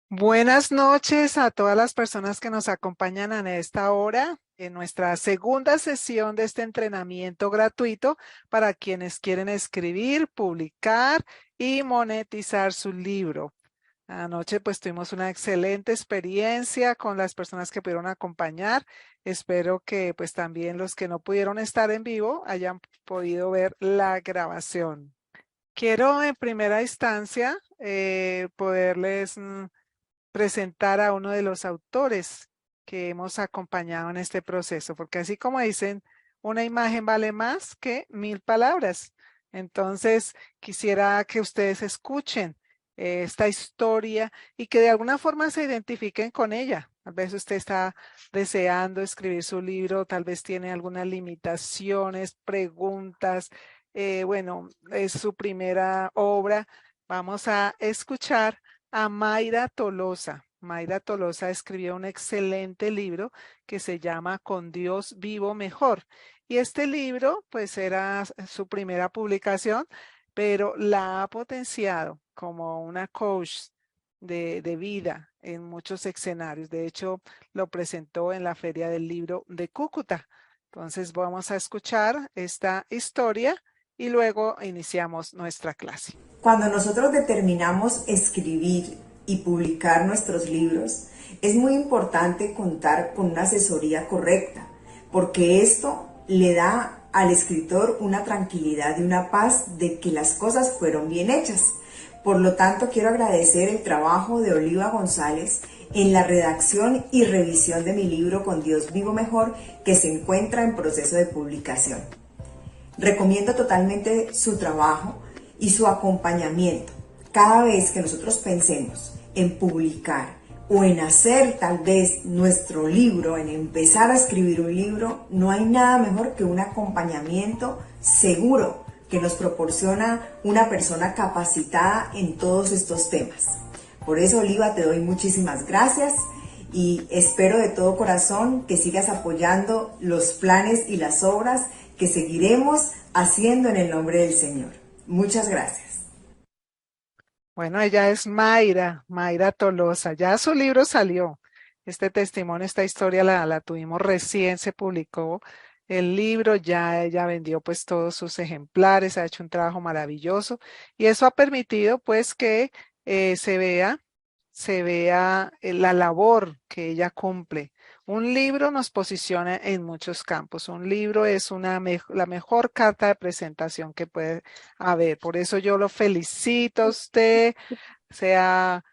Buenas noches a todas las personas que nos acompañan en esta hora, en nuestra segunda sesión de este entrenamiento gratuito para quienes quieren escribir, publicar y monetizar su libro. Anoche pues tuvimos una excelente experiencia con las personas que pudieron acompañar. Espero que pues también los que no pudieron estar en vivo hayan podido ver la grabación. Quiero en primera instancia poderles presentar a uno de los autores que hemos acompañado en este proceso, porque así como dicen, una imagen vale más que 1000 palabras. Entonces, quisiera que ustedes escuchen esta historia y que de alguna forma se identifiquen con ella. Tal vez usted está deseando escribir su libro, tal vez tiene algunas limitaciones, preguntas. Bueno, es su primera obra. Vamos a escuchar a Mayra Tolosa. Mayra Tolosa escribió un excelente libro que se llama Con Dios vivo mejor. Y este libro, pues era su primera publicación, pero la ha potenciado como una coach de vida en muchos escenarios. De hecho, lo presentó en la Feria del Libro de Cúcuta. Entonces, vamos a escuchar esta historia y luego iniciamos nuestra clase. Cuando nosotros determinamos escribir y publicar nuestros libros, es muy importante contar con una asesoría correcta, porque esto le da al escritor una tranquilidad y una paz de que las cosas fueron bien hechas. Por lo tanto, quiero agradecer el trabajo de Oliva González en la redacción y revisión de mi libro Con Dios Vivo Mejor, que se encuentra en proceso de publicación. Recomiendo totalmente su trabajo y su acompañamiento. Cada vez que nosotros pensemos en publicar o en hacer tal vez nuestro libro, en empezar a escribir un libro, no hay nada mejor que un acompañamiento seguro que nos proporciona una persona capacitada en todos estos temas. Por eso, Oliva, te doy muchísimas gracias y espero de todo corazón que sigas apoyando los planes y las obras que seguiremos haciendo en el nombre del Señor. Muchas gracias. Bueno, ella es Mayra, Mayra Tolosa. Ya su libro salió. Este testimonio, esta historia la tuvimos recién, se publicó el libro, ya ella vendió pues todos sus ejemplares, ha hecho un trabajo maravilloso y eso ha permitido pues que se vea la labor que ella cumple. Un libro nos posiciona en muchos campos. Un libro es la mejor carta de presentación que puede haber. Por eso yo lo felicito a usted, sea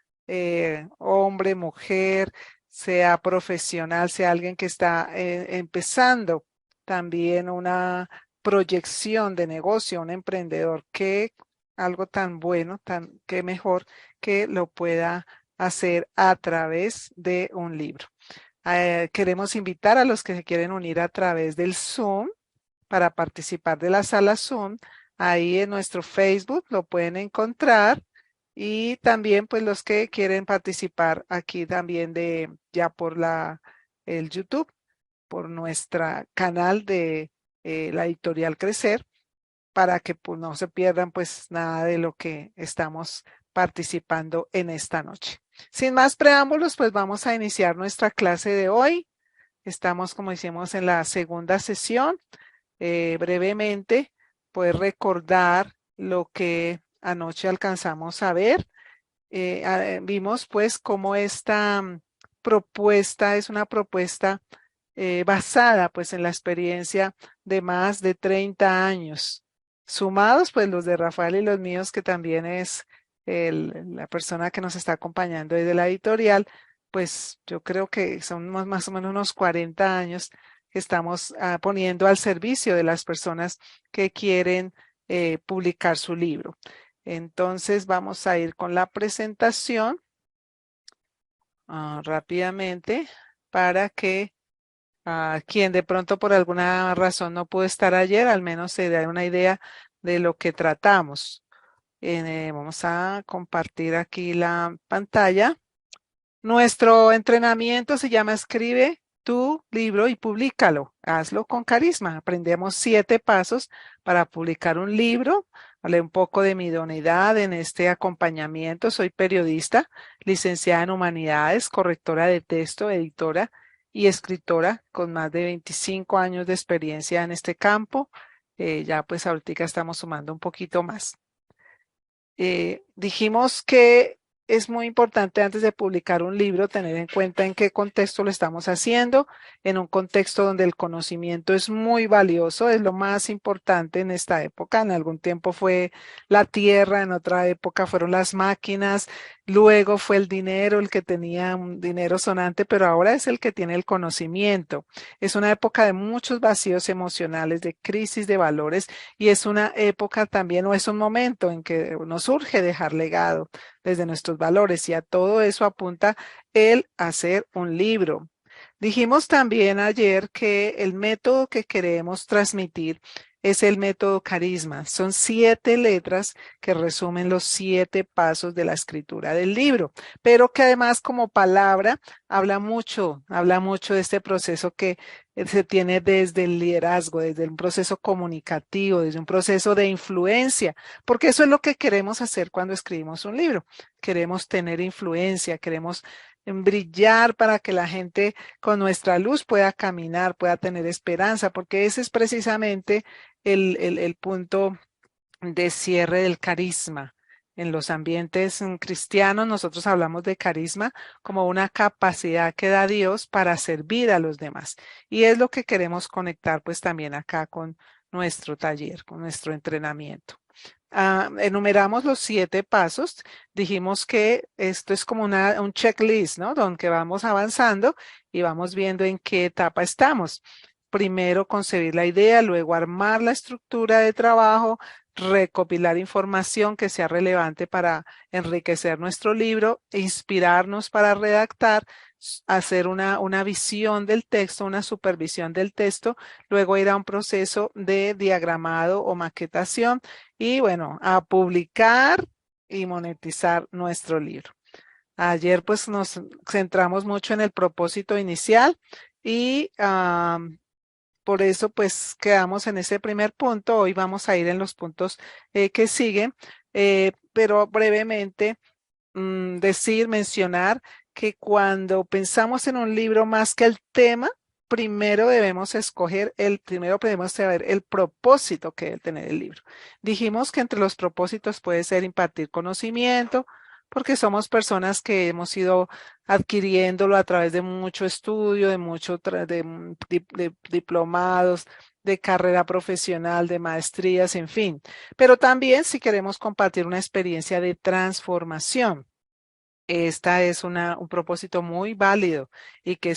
hombre, mujer, sea profesional, sea alguien que está empezando también una proyección de negocio, un emprendedor, que algo tan bueno, tan que mejor que lo pueda hacer a través de un libro. Queremos invitar a los que se quieren unir a través del Zoom para participar de la sala Zoom. Ahí en nuestro Facebook lo pueden encontrar y también pues los que quieren participar aquí también de ya por el YouTube, por nuestra canal de la editorial Crecer, para que pues, no se pierdan pues nada de lo que estamos participando en esta noche. Sin más preámbulos, pues vamos a iniciar nuestra clase de hoy. Estamos, como decimos, en la segunda sesión. Brevemente, pues recordar lo que anoche alcanzamos a ver. Vimos pues cómo esta propuesta es una propuesta basada pues en la experiencia de más de 30 años, sumados pues los de Rafael y los míos, que también es la persona que nos está acompañando desde la editorial, pues yo creo que son más o menos unos 40 años que estamos poniendo al servicio de las personas que quieren publicar su libro. Entonces vamos a ir con la presentación rápidamente para que quien de pronto por alguna razón no pudo estar ayer, al menos se dé una idea de lo que tratamos. Vamos a compartir aquí la pantalla. Nuestro entrenamiento se llama Escribe tu libro y públicalo. Hazlo con carisma. Aprendemos 7 pasos para publicar un libro Hablé un poco de mi idoneidad en este acompañamiento. Soy periodista, licenciada en humanidades, correctora de texto, editora y escritora con más de 25 años de experiencia en este campo. Ya pues ahorita estamos sumando un poquito más. Dijimos que es muy importante antes de publicar un libro tener en cuenta en qué contexto lo estamos haciendo, en un contexto donde el conocimiento es muy valioso, es lo más importante en esta época. En algún tiempo fue la tierra, en otra época fueron las máquinas, luego fue el dinero, el que tenía un dinero sonante, pero ahora es el que tiene el conocimiento. Es una época de muchos vacíos emocionales, de crisis de valores y es una época también, o es un momento en que nos urge dejar legado desde nuestros valores y a todo eso apunta el hacer un libro. Dijimos también ayer que el método que queremos transmitir es el método carisma. Son 7 letras que resumen los 7 pasos de la escritura del libro, pero que además como palabra habla mucho de este proceso que se tiene desde el liderazgo, desde un proceso comunicativo, desde un proceso de influencia, porque eso es lo que queremos hacer cuando escribimos un libro. Queremos tener influencia, queremos brillar para que la gente con nuestra luz pueda caminar, pueda tener esperanza, porque ese es precisamente el punto de cierre del carisma. En los ambientes cristianos nosotros hablamos de carisma como una capacidad que da Dios para servir a los demás. Y es lo que queremos conectar pues también acá con nuestro taller, con nuestro entrenamiento. Enumeramos los 7 pasos. Dijimos que esto es como un checklist, ¿no? Donde vamos avanzando y vamos viendo en qué etapa estamos. Primero concebir la idea, luego armar la estructura de trabajo, recopilar información que sea relevante para enriquecer nuestro libro, inspirarnos para redactar, hacer una visión del texto, una supervisión del texto, luego ir a un proceso de diagramado o maquetación y bueno, a publicar y monetizar nuestro libro. Ayer pues nos centramos mucho en el propósito inicial y por eso pues quedamos en ese primer punto. Hoy vamos a ir en los puntos que siguen, pero brevemente mencionar que cuando pensamos en un libro más que el tema, primero debemos saber el propósito que debe tener el libro. Dijimos que entre los propósitos puede ser impartir conocimiento, porque somos personas que hemos ido adquiriéndolo a través de mucho estudio, de mucho de diplomados, de carrera profesional, de maestrías, en fin. Pero también si queremos compartir una experiencia de transformación. Esta es un propósito muy válido y que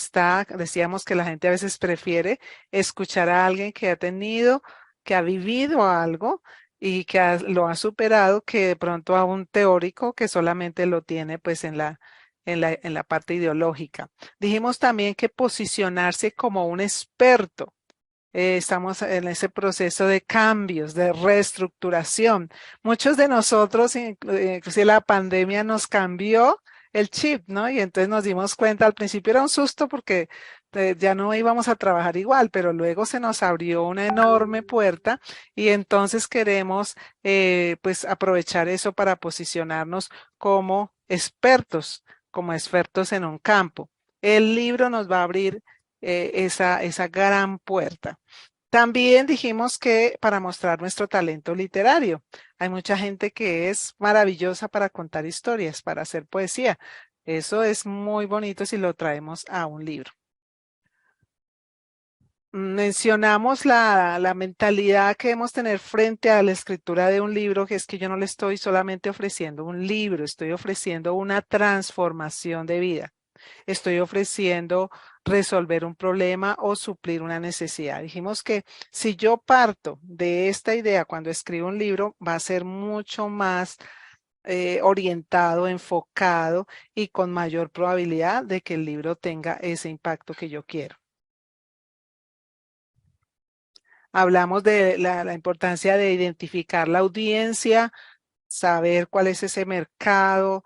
decíamos que la gente a veces prefiere escuchar a alguien que ha tenido, que ha vivido algo y que lo ha superado que de pronto a un teórico que solamente lo tiene pues en la parte ideológica. Dijimos también que posicionarse como un experto. Estamos en ese proceso de cambios, de reestructuración. Muchos de nosotros, inclusive la pandemia nos cambió el chip, ¿no? Y entonces nos dimos cuenta, al principio era un susto porque ya no íbamos a trabajar igual, pero luego se nos abrió una enorme puerta y entonces queremos pues aprovechar eso para posicionarnos como expertos en un campo. El libro nos va a abrir esa gran puerta. También dijimos que para mostrar nuestro talento literario, hay mucha gente que es maravillosa para contar historias, para hacer poesía. Eso es muy bonito si lo traemos a un libro. Mencionamos la mentalidad que debemos tener frente a la escritura de un libro, que es que yo no le estoy solamente ofreciendo un libro, estoy ofreciendo una transformación de vida. Estoy ofreciendo resolver un problema o suplir una necesidad. Dijimos que si yo parto de esta idea cuando escribo un libro, va a ser mucho más orientado, enfocado y con mayor probabilidad de que el libro tenga ese impacto que yo quiero. Hablamos de la importancia de identificar la audiencia, saber cuál es ese mercado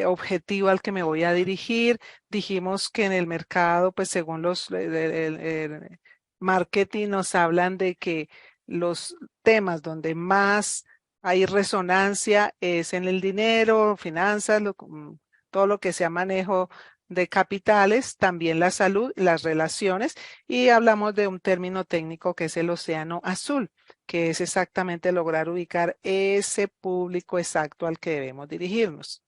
objetivo al que me voy a dirigir. Dijimos que en el mercado, pues según el marketing nos hablan de que los temas donde más hay resonancia, es en el dinero, finanzas, todo lo que sea manejo de capitales, también la salud, las relaciones, y hablamos de un término técnico que es el océano azul, que es exactamente lograr ubicar ese público exacto al que debemos dirigirnos.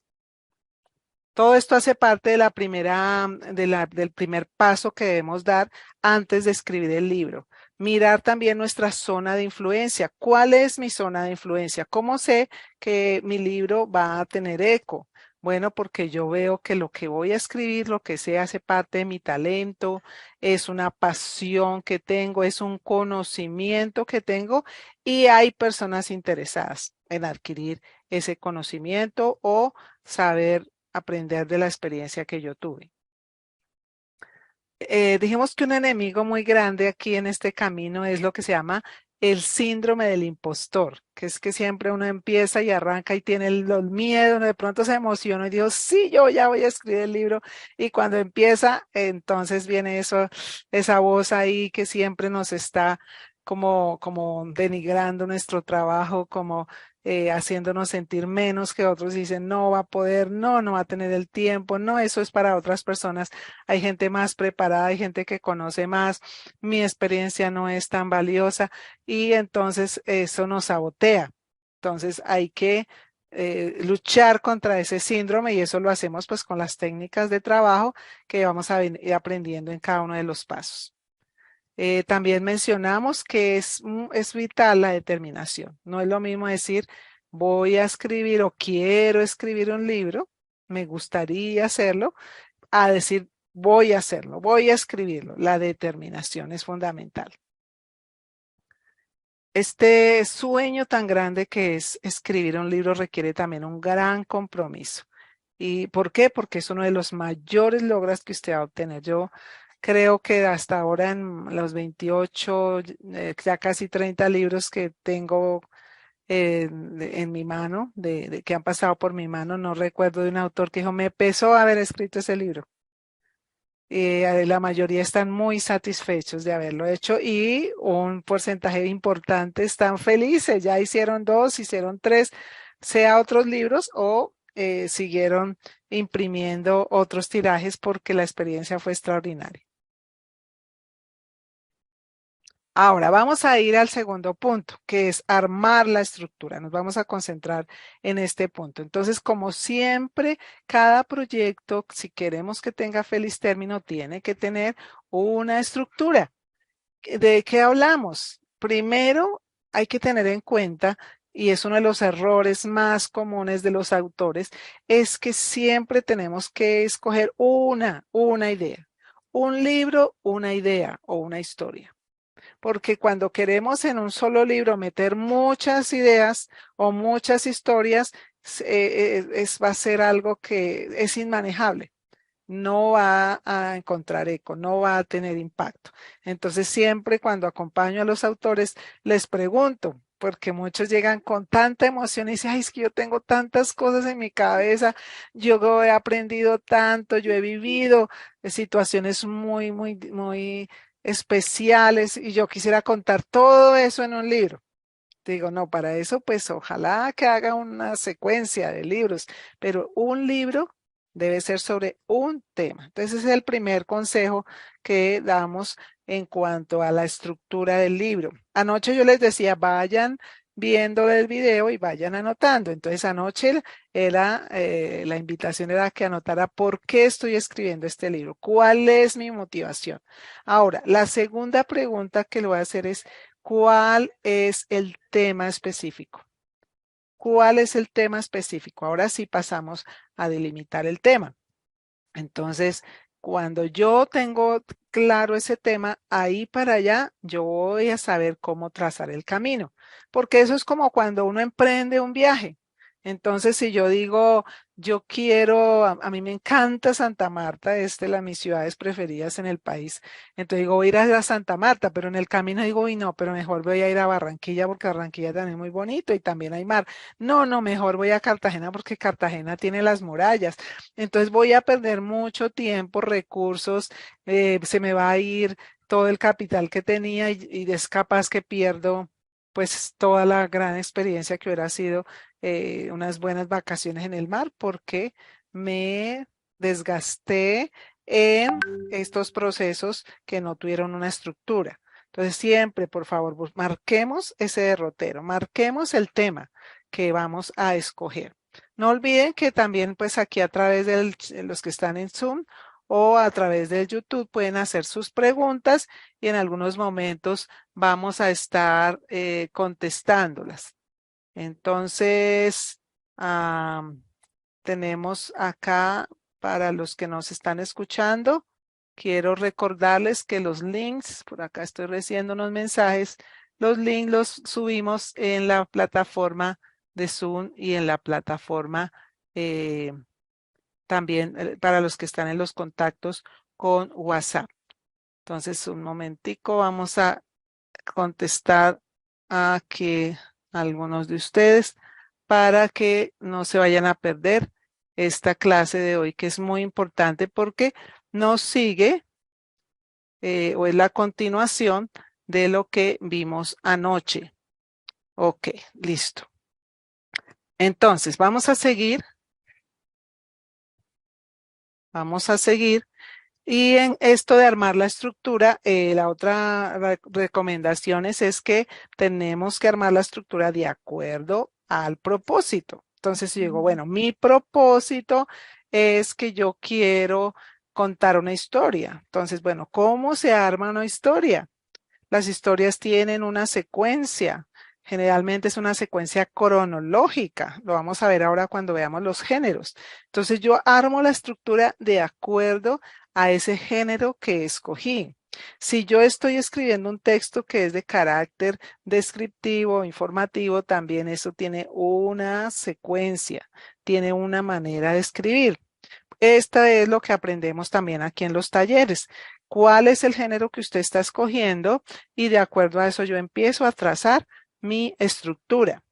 Todo esto hace parte de del primer paso que debemos dar antes de escribir el libro. Mirar también nuestra zona de influencia. ¿Cuál es mi zona de influencia? ¿Cómo sé que mi libro va a tener eco? Bueno, porque yo veo que lo que voy a escribir, lo que sea, hace parte de mi talento, es una pasión que tengo, es un conocimiento que tengo y hay personas interesadas en adquirir ese conocimiento o saber aprender de la experiencia que yo tuve. Dijimos que un enemigo muy grande aquí en este camino es lo que se llama el síndrome del impostor, que es que siempre uno empieza y arranca y tiene los miedos, de pronto se emociona y digo, sí, yo ya voy a escribir el libro. Y cuando empieza, entonces viene esa voz ahí que siempre nos está como denigrando nuestro trabajo, como haciéndonos sentir menos que otros. Y dicen, no va a poder, no, no va a tener el tiempo, no, eso es para otras personas. Hay gente más preparada, hay gente que conoce más, mi experiencia no es tan valiosa y entonces eso nos sabotea. Entonces hay que luchar contra ese síndrome y eso lo hacemos pues con las técnicas de trabajo que vamos a ir aprendiendo en cada uno de los pasos. También mencionamos que es vital la determinación. No es lo mismo decir voy a escribir o quiero escribir un libro, me gustaría hacerlo, a decir voy a hacerlo, voy a escribirlo. La determinación es fundamental. Este sueño tan grande que es escribir un libro requiere también un gran compromiso. ¿Y por qué? Porque es uno de los mayores logros que usted va a obtener. Yo creo que hasta ahora en los 28, ya casi 30 libros que tengo en mi mano, que han pasado por mi mano, no recuerdo de un autor que dijo, me pesó haber escrito ese libro. La mayoría están muy satisfechos de haberlo hecho y un porcentaje importante están felices. Ya hicieron 2, hicieron 3, sea otros libros o siguieron imprimiendo otros tirajes porque la experiencia fue extraordinaria. Ahora vamos a ir al segundo punto, que es armar la estructura. Nos vamos a concentrar en este punto. Entonces, como siempre, cada proyecto, si queremos que tenga feliz término, tiene que tener una estructura. ¿De qué hablamos? Primero, hay que tener en cuenta, y es uno de los errores más comunes de los autores, es que siempre tenemos que escoger una idea. Un libro, una idea o una historia porque cuando queremos en un solo libro meter muchas ideas o muchas historias, va a ser algo que es inmanejable. No va a encontrar eco, no va a tener impacto. Entonces, siempre cuando acompaño a los autores, les pregunto, porque muchos llegan con tanta emoción y dicen, ay, es que yo tengo tantas cosas en mi cabeza, yo he aprendido tanto, yo he vivido situaciones muy especiales y yo quisiera contar todo eso en un libro. Digo, no, para eso pues ojalá que haga una secuencia de libros, pero un libro debe ser sobre un tema. Entonces ese es el primer consejo que damos en cuanto a la estructura del libro. Anoche yo les decía, vayan viendo el video y vayan anotando. Entonces anoche la invitación era que anotara por qué estoy escribiendo este libro, cuál es mi motivación. Ahora, la segunda pregunta que le voy a hacer es, ¿cuál es el tema específico? ¿Cuál es el tema específico? Ahora sí pasamos a delimitar el tema. Entonces, cuando yo tengo claro ese tema, ahí para allá yo voy a saber cómo trazar el camino, porque eso es como cuando uno emprende un viaje. Entonces, si yo digo, yo quiero, a mí me encanta Santa Marta, es de mis ciudades preferidas en el país. Entonces digo, voy a ir a Santa Marta, pero en el camino digo, uy, no, pero mejor voy a ir a Barranquilla porque Barranquilla también es muy bonito y también hay mar. No, no, mejor voy a Cartagena porque Cartagena tiene las murallas. Entonces voy a perder mucho tiempo, recursos, se me va a ir todo el capital que tenía y es capaz que pierdo pues toda la gran experiencia que hubiera sido unas buenas vacaciones en el mar, porque me desgasté en estos procesos que no tuvieron una estructura. Entonces, siempre, por favor, marquemos ese derrotero, marquemos el tema que vamos a escoger. No olviden que también, pues aquí a través de los que están en Zoom o a través del YouTube pueden hacer sus preguntas y en algunos momentos vamos a estar contestándolas. Entonces, tenemos acá para los que nos están escuchando, quiero recordarles que los links, por acá estoy recibiendo unos mensajes, los links los subimos en la plataforma de Zoom y en la plataforma también para los que están en los contactos con WhatsApp. Entonces, un momentico, vamos a contestar a que algunos de ustedes para que no se vayan a perder esta clase de hoy, que es muy importante porque nos sigue o es la continuación de lo que vimos anoche. Ok, listo. Entonces, vamos a seguir. Vamos a seguir. Y en esto de armar la estructura, la otra recomendación es que tenemos que armar la estructura de acuerdo al propósito. Entonces yo digo, bueno, mi propósito es que yo quiero contar una historia. Entonces, bueno, ¿cómo se arma una historia? Las historias tienen una secuencia. Generalmente es una secuencia cronológica. Lo vamos a ver ahora cuando veamos los géneros. Entonces yo armo la estructura de acuerdo a ese género que escogí. Si yo estoy escribiendo un texto que es de carácter descriptivo, informativo, también eso tiene una secuencia, tiene una manera de escribir. Esta es lo que aprendemos también aquí en los talleres. ¿Cuál es el género que usted está escogiendo? Y de acuerdo a eso yo empiezo a trazar mi estructura.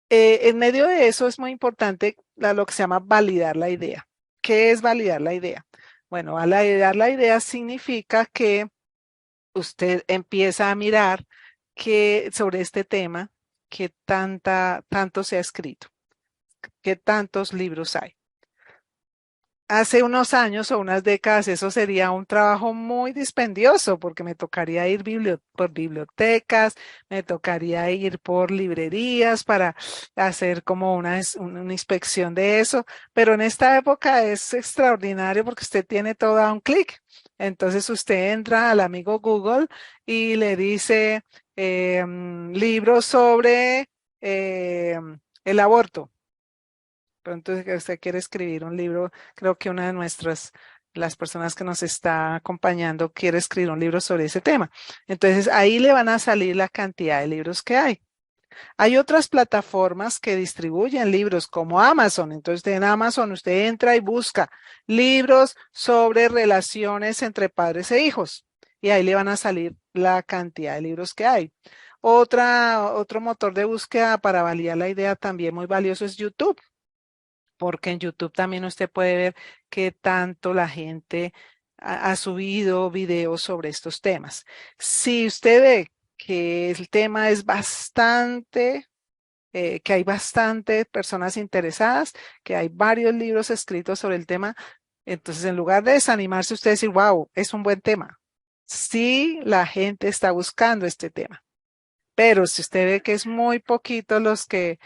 En medio de eso es muy importante lo que se llama validar la idea. ¿Qué es validar la idea? Bueno, validar la idea significa que usted empieza a mirar sobre este tema, qué tanto se ha escrito, qué tantos libros hay. Hace unos años o unas décadas eso sería un trabajo muy dispendioso porque me tocaría ir por bibliotecas, me tocaría ir por librerías para hacer como una inspección de eso, pero en esta época es extraordinario porque usted tiene todo a un clic. Entonces usted entra al amigo Google y le dice libros sobre el aborto. Pero entonces que usted quiere escribir un libro, creo que una de las personas que nos está acompañando quiere escribir un libro sobre ese tema. Entonces ahí le van a salir la cantidad de libros que hay. Hay otras plataformas que distribuyen libros como Amazon. Entonces en Amazon usted entra y busca libros sobre relaciones entre padres e hijos. Y ahí le van a salir la cantidad de libros que hay. Otro motor de búsqueda para validar la idea también muy valioso es YouTube, porque en YouTube también usted puede ver qué tanto la gente ha subido videos sobre estos temas. Si usted ve que el tema es bastante, que hay bastante personas interesadas, que hay varios libros escritos sobre el tema, entonces en lugar de desanimarse, usted decir, wow, es un buen tema. Sí, la gente está buscando este tema. Pero si usted ve que es muy poquito los que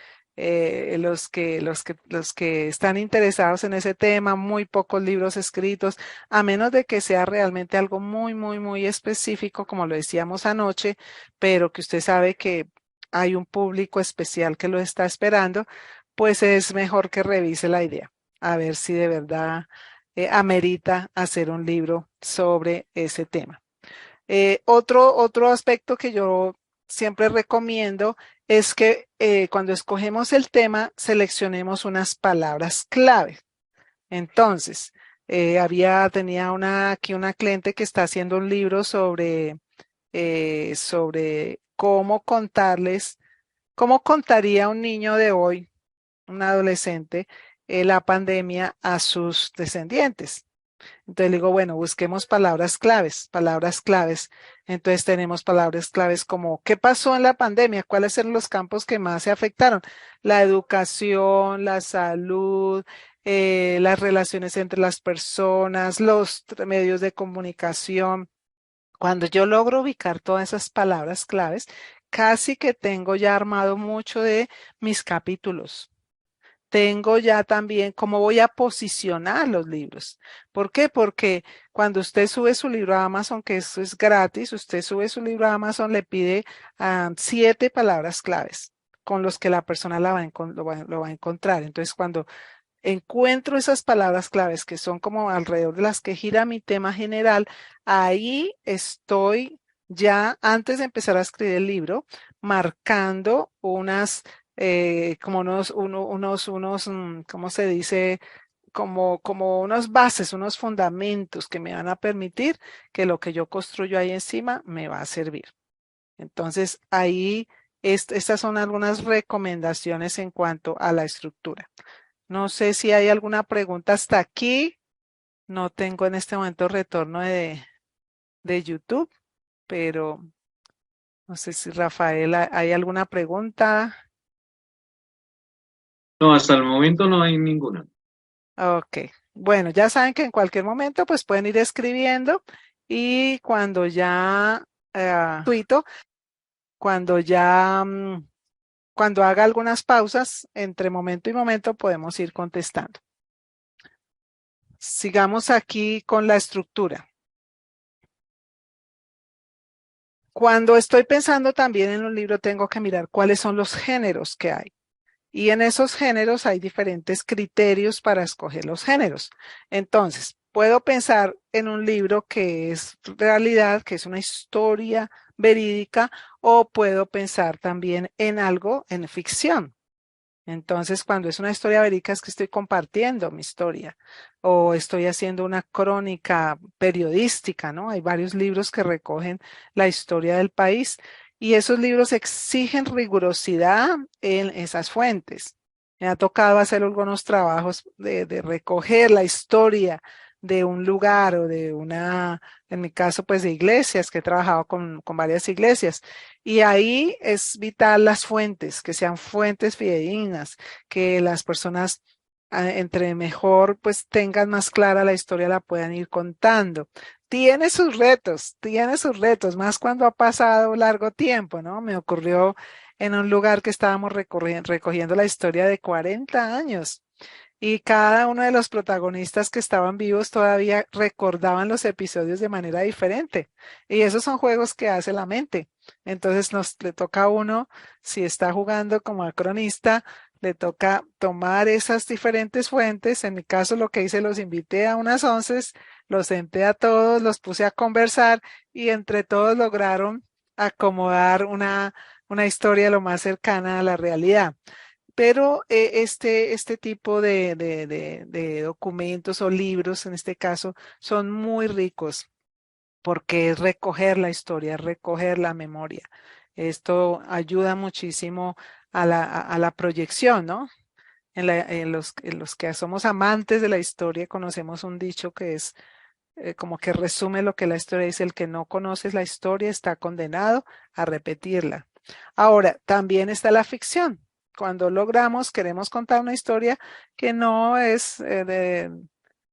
están interesados en ese tema, muy pocos libros escritos, a menos de que sea realmente algo muy, muy, muy específico, como lo decíamos anoche, pero que usted sabe que hay un público especial que lo está esperando, pues es mejor que revise la idea, a ver si de verdad amerita hacer un libro sobre ese tema. Otro aspecto que yo siempre recomiendo es que cuando escogemos el tema, seleccionemos unas palabras clave. Entonces, tenía aquí una cliente que está haciendo un libro sobre cómo contaría un niño de hoy, un adolescente, la pandemia a sus descendientes. Entonces le digo, bueno, busquemos palabras claves, palabras claves. Entonces tenemos palabras claves como, ¿qué pasó en la pandemia? ¿Cuáles eran los campos que más se afectaron? La educación, la salud, las relaciones entre las personas, los medios de comunicación. Cuando yo logro ubicar todas esas palabras claves, casi que tengo ya armado mucho de mis capítulos. Tengo ya también cómo voy a posicionar los libros. ¿Por qué? Porque cuando usted sube su libro a Amazon, que eso es gratis, usted sube su libro a Amazon, le pide 7 palabras claves con los que la persona lo va a encontrar. Entonces, cuando encuentro esas palabras claves que son como alrededor de las que gira mi tema general, ahí estoy ya antes de empezar a escribir el libro, marcando como ¿cómo se dice? Como unos bases, unos fundamentos que me van a permitir que lo que yo construyo ahí encima me va a servir. Entonces, ahí, estas son algunas recomendaciones en cuanto a la estructura. No sé si hay alguna pregunta hasta aquí. No tengo en este momento retorno de YouTube, pero no sé si Rafael, ¿hay alguna pregunta? No, hasta el momento no hay ninguna. Ok. Bueno, ya saben que en cualquier momento pues pueden ir escribiendo y cuando ya, tuito, cuando ya, cuando haga algunas pausas, entre momento y momento podemos ir contestando. Sigamos aquí con la estructura. Cuando estoy pensando también en un libro, tengo que mirar cuáles son los géneros que hay. Y en esos géneros hay diferentes criterios para escoger los géneros. Entonces, puedo pensar en un libro que es realidad, que es una historia verídica, o puedo pensar también en algo en ficción. Entonces, cuando es una historia verídica es que estoy compartiendo mi historia o estoy haciendo una crónica periodística, ¿no? Hay varios libros que recogen la historia del país y esos libros exigen rigurosidad en esas fuentes. Me ha tocado hacer algunos trabajos de recoger la historia de un lugar o de en mi caso, pues de iglesias, que he trabajado con varias iglesias. Y ahí es vital las fuentes, que sean fuentes fidedignas, que las personas entre mejor pues tengan más clara la historia, la puedan ir contando. Tiene sus retos, más cuando ha pasado largo tiempo, ¿no? Me ocurrió en un lugar que estábamos recogiendo la historia de 40 años. Y cada uno de los protagonistas que estaban vivos todavía recordaban los episodios de manera diferente. Y esos son juegos que hace la mente. Entonces le toca a uno, si está jugando como cronista, le toca tomar esas diferentes fuentes. En mi caso, lo que hice, los invité a unas onces, los senté a todos, los puse a conversar y entre todos lograron acomodar una historia lo más cercana a la realidad. Pero este tipo de documentos o libros, en este caso, son muy ricos porque es recoger la historia, recoger la memoria. Esto ayuda muchísimo a la proyección, ¿no? En los que somos amantes de la historia, conocemos un dicho que es como que resume lo que la historia dice: el que no conoce la historia está condenado a repetirla. Ahora, también está la ficción. Cuando queremos contar una historia que no es de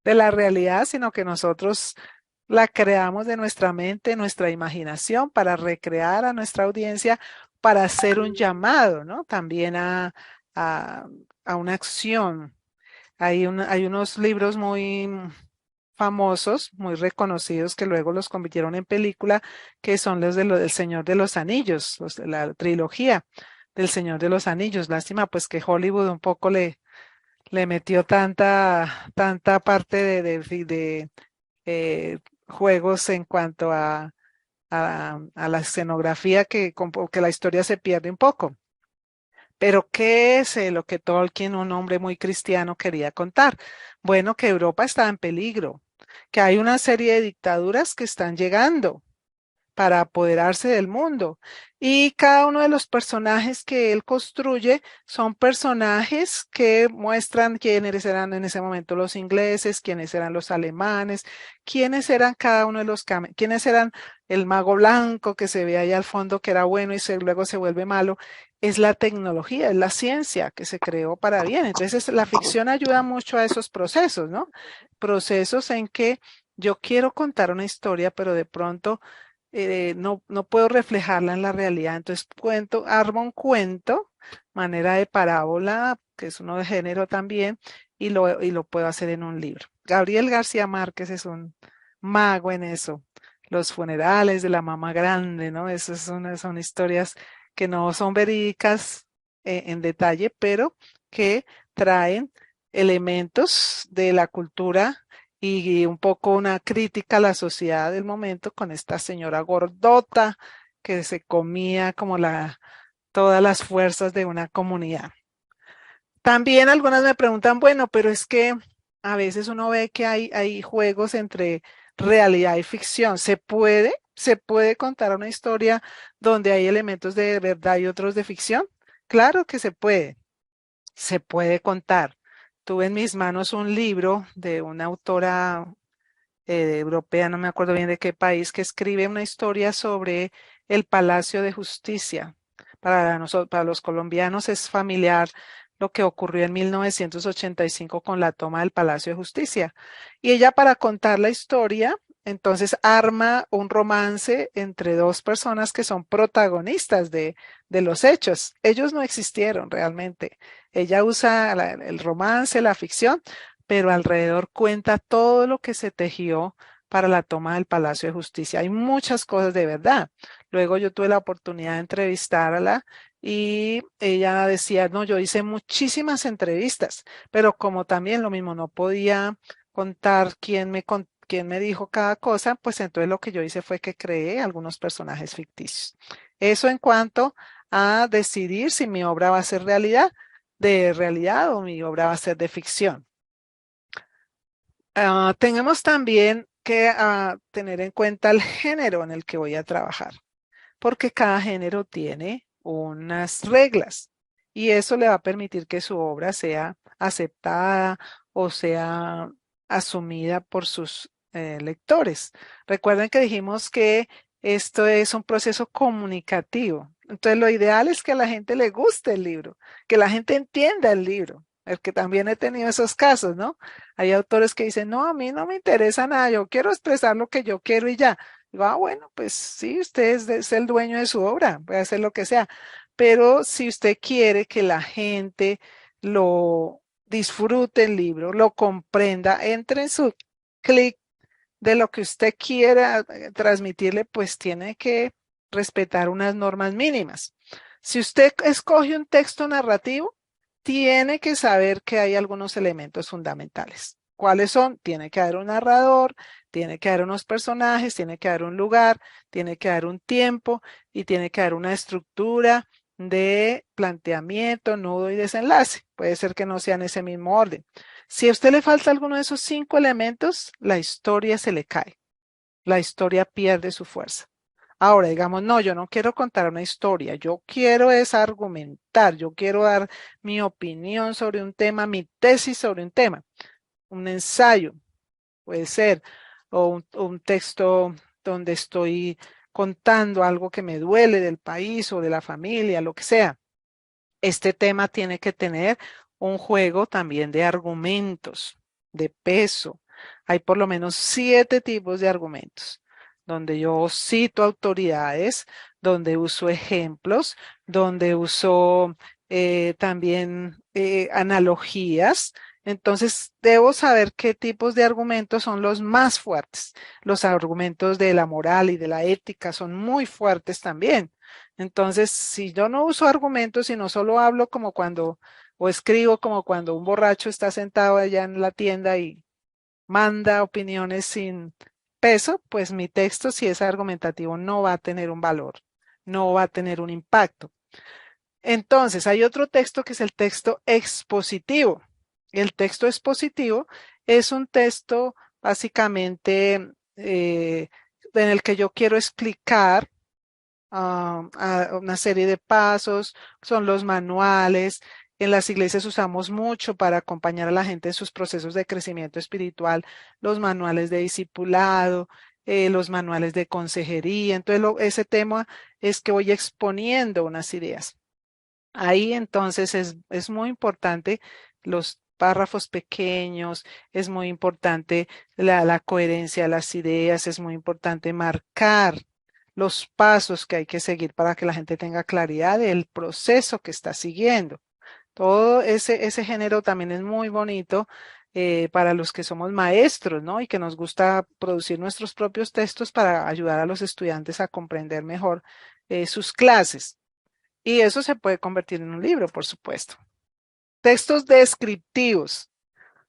la realidad, sino que nosotros la creamos de nuestra mente, nuestra imaginación, para recrear a nuestra audiencia, para hacer un llamado, ¿no? También a, a una acción. Hay unos libros muy famosos, muy reconocidos, que luego los convirtieron en película, que son los del Señor de los Anillos, la trilogía del Señor de los Anillos. Lástima, pues que Hollywood un poco le metió tanta parte de juegos en cuanto a la escenografía que la historia se pierde un poco. Pero ¿qué es lo que Tolkien, un hombre muy cristiano, quería contar? Bueno, que Europa está en peligro, que hay una serie de dictaduras que están llegando para apoderarse del mundo. Y cada uno de los personajes que él construye son personajes que muestran quiénes eran en ese momento los ingleses, quiénes eran los alemanes, quiénes eran cada uno de los, quiénes eran el mago blanco que se ve ahí al fondo que era bueno y luego se vuelve malo. Es la tecnología, es la ciencia que se creó para bien. Entonces la ficción ayuda mucho a esos procesos, ¿no? Procesos en que yo quiero contar una historia, pero de pronto no puedo reflejarla en la realidad. Entonces armo un cuento, manera de parábola, que es uno de género también, y lo puedo hacer en un libro. Gabriel García Márquez es un mago en eso. Los funerales de la mamá grande, ¿no? Esas son historias que no son verídicas en detalle, pero que traen elementos de la cultura y un poco una crítica a la sociedad del momento con esta señora gordota que se comía como todas las fuerzas de una comunidad. También algunas me preguntan, bueno, pero es que a veces uno ve que hay juegos entre realidad y ficción. ¿Se puede contar una historia donde hay elementos de verdad y otros de ficción? Claro que se puede contar. Tuve en mis manos un libro de una autora europea, no me acuerdo bien de qué país, que escribe una historia sobre el Palacio de Justicia. Para nosotros, para los colombianos es familiar lo que ocurrió en 1985 con la toma del Palacio de Justicia. Y ella para contar la historia, entonces arma un romance entre dos personas que son protagonistas de los hechos. Ellos no existieron realmente. Ella usa el romance, la ficción, pero alrededor cuenta todo lo que se tejió para la toma del Palacio de Justicia. Hay muchas cosas de verdad. Luego yo tuve la oportunidad de entrevistarla y ella decía, no, yo hice muchísimas entrevistas, pero como también lo mismo, no podía contar quién me dijo cada cosa, pues entonces lo que yo hice fue que creé algunos personajes ficticios. Eso en cuanto a decidir si mi obra va a ser de realidad o mi obra va a ser de ficción. Tenemos también que tener en cuenta el género en el que voy a trabajar, porque cada género tiene unas reglas y eso le va a permitir que su obra sea aceptada o sea asumida por sus lectores. Recuerden que dijimos que esto es un proceso comunicativo. Entonces, lo ideal es que a la gente le guste el libro, que la gente entienda el libro. El que también he tenido esos casos, ¿no? Hay autores que dicen, no, a mí no me interesa nada, yo quiero expresar lo que yo quiero y ya. Digo, bueno, pues sí, usted es el dueño de su obra, puede hacer lo que sea. Pero si usted quiere que la gente lo disfrute el libro, lo comprenda, entre en su clic de lo que usted quiera transmitirle, pues tiene que respetar unas normas mínimas. Si usted escoge un texto narrativo, tiene que saber que hay algunos elementos fundamentales. ¿Cuáles son? Tiene que haber un narrador, tiene que haber unos personajes, tiene que haber un lugar, tiene que haber un tiempo y tiene que haber una estructura de planteamiento, nudo y desenlace. Puede ser que no sea en ese mismo orden. Si a usted le falta alguno de esos 5 elementos, la historia se le cae. La historia pierde su fuerza. Ahora, digamos, no, yo no quiero contar una historia, yo quiero es argumentar, yo quiero dar mi opinión sobre un tema, mi tesis sobre un tema, un ensayo, puede ser, o un texto donde estoy contando algo que me duele del país o de la familia, lo que sea. Este tema tiene que tener un juego también de argumentos, de peso. Hay por lo menos 7 tipos de argumentos, donde yo cito autoridades, donde uso ejemplos, donde uso también analogías. Entonces, debo saber qué tipos de argumentos son los más fuertes. Los argumentos de la moral y de la ética son muy fuertes también. Entonces, si yo no uso argumentos, sino solo hablo como o escribo como cuando un borracho está sentado allá en la tienda y manda opiniones sin peso, pues mi texto, si es argumentativo, no va a tener un valor, no va a tener un impacto. Entonces, hay otro texto que es el texto expositivo. El texto expositivo es un texto básicamente en el que yo quiero explicar a una serie de pasos, son los manuales. En las iglesias usamos mucho para acompañar a la gente en sus procesos de crecimiento espiritual, los manuales de discipulado, los manuales de consejería. Entonces, ese tema es que voy exponiendo unas ideas. Ahí entonces es muy importante los párrafos pequeños, es muy importante la coherencia de las ideas, es muy importante marcar los pasos que hay que seguir para que la gente tenga claridad del proceso que está siguiendo. Todo ese género también es muy bonito para los que somos maestros, ¿no? Y que nos gusta producir nuestros propios textos para ayudar a los estudiantes a comprender mejor sus clases. Y eso se puede convertir en un libro, por supuesto. Textos descriptivos.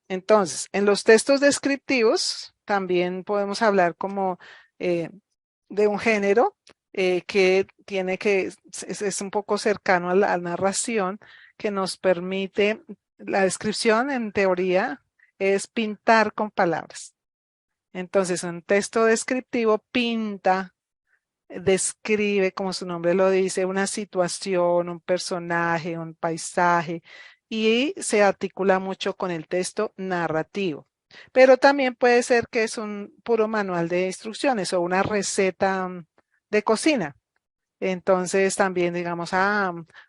Entonces, en los textos descriptivos también podemos hablar como eh, de un género que tiene que, es un poco cercano a la narración, que nos permite, la descripción en teoría es pintar con palabras. Entonces, un texto descriptivo pinta, describe, como su nombre lo dice, una situación, un personaje, un paisaje, y se articula mucho con el texto narrativo. Pero también puede ser que es un puro manual de instrucciones o una receta de cocina. Entonces también digamos,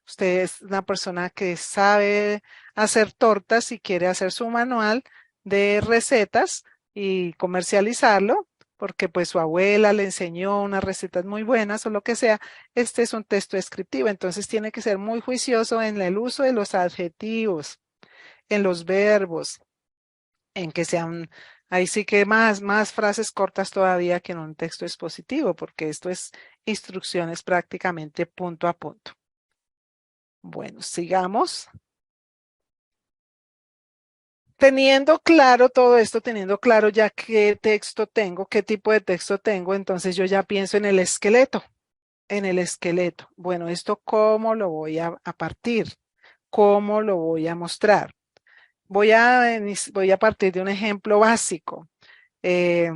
usted es una persona que sabe hacer tortas y quiere hacer su manual de recetas y comercializarlo, porque pues su abuela le enseñó unas recetas muy buenas o lo que sea. Este es un texto descriptivo, entonces tiene que ser muy juicioso en el uso de los adjetivos, en los verbos, en que sean, ahí sí que más frases cortas todavía que en un texto expositivo, porque esto es instrucciones prácticamente punto a punto. Bueno, sigamos. Teniendo claro todo esto, teniendo claro ya qué texto tengo, qué tipo de texto tengo, entonces yo ya pienso en el esqueleto, en el esqueleto. Bueno, ¿esto cómo lo voy a partir? ¿Cómo lo voy a mostrar? Voy a partir de un ejemplo básico. Eh,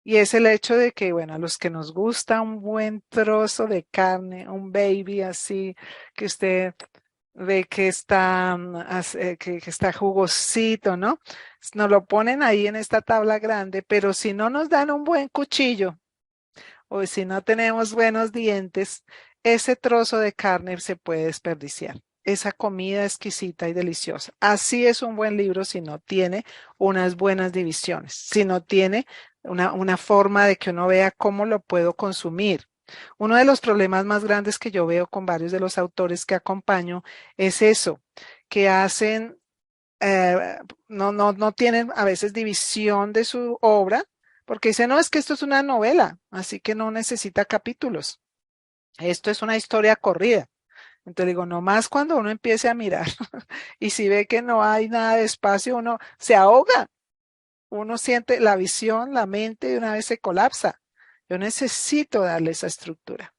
y es el hecho de que, bueno, a los que nos gusta un buen trozo de carne, un baby así, que usted ve que está, que está jugosito, ¿no? Nos lo ponen ahí en esta tabla grande, pero si no nos dan un buen cuchillo o si no tenemos buenos dientes, ese trozo de carne se puede desperdiciar. Esa comida exquisita y deliciosa. Así es un buen libro si no tiene unas buenas divisiones, si no tiene una forma de que uno vea cómo lo puedo consumir. Uno de los problemas más grandes que yo veo con varios de los autores que acompaño es eso, que hacen, no tienen a veces división de su obra, porque dicen, no, es que esto es una novela, así que no necesita capítulos. Esto es una historia corrida. Entonces digo, nomás cuando uno empiece a mirar y si ve que no hay nada de espacio, uno se ahoga, uno siente la visión, la mente de una vez se colapsa. Yo necesito darle esa estructura.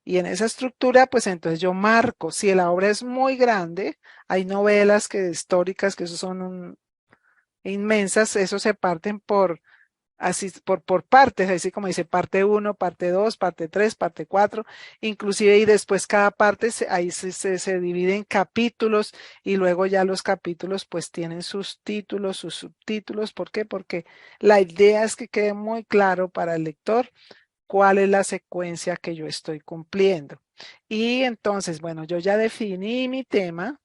Y en esa estructura, pues entonces yo marco, si la obra es muy grande, hay novelas que históricas que eso son inmensas, eso se parten por así por partes, así como dice parte uno, parte 2, parte 3, parte 4, inclusive y después cada parte ahí se divide en capítulos y luego ya los capítulos pues tienen sus títulos, sus subtítulos. ¿Por qué? Porque la idea es que quede muy claro para el lector cuál es la secuencia que yo estoy cumpliendo. Y entonces, bueno, yo ya definí mi tema,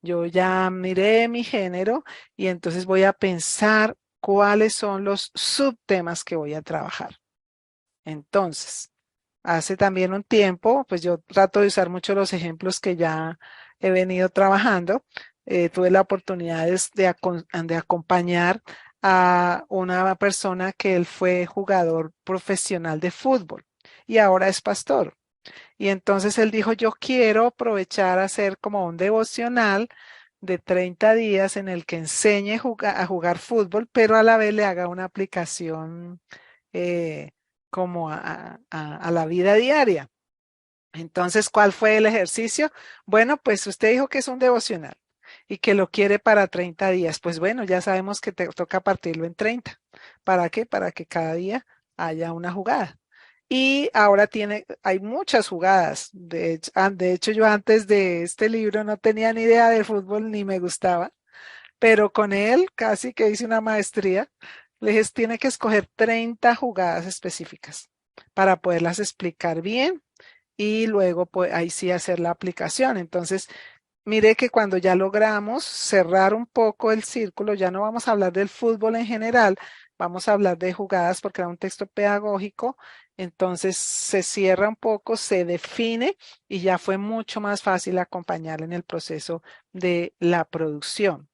yo ya miré mi género y entonces voy a pensar cuáles son los subtemas que voy a trabajar. Entonces, hace también un tiempo, pues yo trato de usar mucho los ejemplos que ya he venido trabajando. Tuve la oportunidad de acompañar a una persona que él fue jugador profesional de fútbol y ahora es pastor. Y entonces él dijo, yo quiero aprovechar a hacer como un devocional de 30 días en el que enseñe a jugar fútbol, pero a la vez le haga una aplicación eh, como a la vida diaria. Entonces, ¿cuál fue el ejercicio? Bueno, pues usted dijo que es un devocional y que lo quiere para 30 días. Pues bueno, ya sabemos que te toca partirlo en 30. ¿Para qué? Para que cada día haya una jugada. Y ahora hay muchas jugadas. De hecho, yo antes de este libro no tenía ni idea de fútbol ni me gustaba, pero con él casi que hice una maestría. Le dije, tiene que escoger 30 jugadas específicas para poderlas explicar bien y luego pues ahí sí hacer la aplicación. Entonces, mire que cuando ya logramos cerrar un poco el círculo, ya no vamos a hablar del fútbol en general, vamos a hablar de jugadas porque era un texto pedagógico, entonces se cierra un poco, se define y ya fue mucho más fácil acompañar en el proceso de la producción.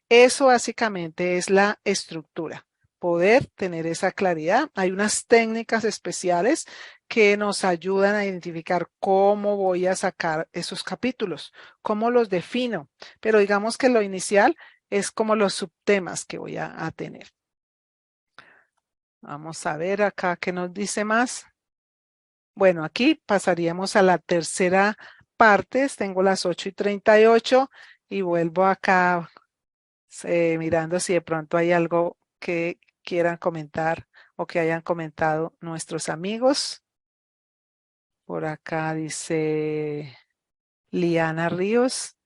Eso básicamente es la estructura, poder tener esa claridad. Hay unas técnicas especiales que nos ayudan a identificar cómo voy a sacar esos capítulos, cómo los defino, pero digamos que lo inicial es como los subtemas que voy a tener. Vamos a ver acá qué nos dice más. Bueno, aquí pasaríamos a la tercera parte. Tengo las 8:38 y vuelvo acá mirando si de pronto hay algo que quieran comentar o que hayan comentado nuestros amigos. Por acá dice Liana Ríos.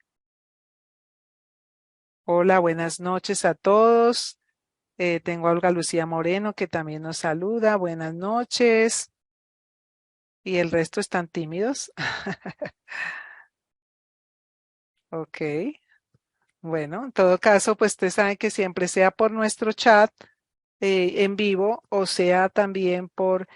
Hola, buenas noches a todos. Tengo a Olga Lucía Moreno que también nos saluda. Buenas noches. Y el resto están tímidos. Ok. Bueno, en todo caso, pues usted sabe que siempre sea por nuestro chat en vivo o sea también por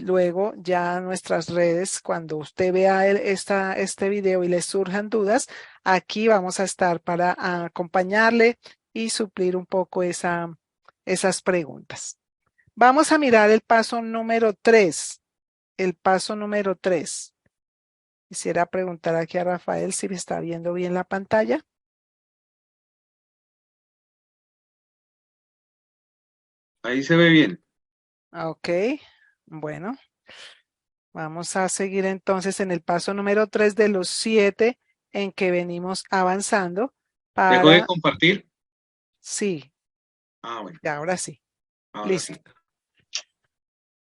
luego ya nuestras redes, cuando usted vea este video y le surjan dudas, aquí vamos a estar para acompañarle y suplir un poco esas preguntas. Vamos a mirar el paso número 3. El paso número 3. Quisiera preguntar aquí a Rafael si me está viendo bien la pantalla. Ahí se ve bien. Ok, bueno. Vamos a seguir entonces en el paso número 3 de los 7 en que venimos avanzando ¿Dejo de para, compartir? sí, Ah, bueno, ya ahora sí, ahora sí. listo.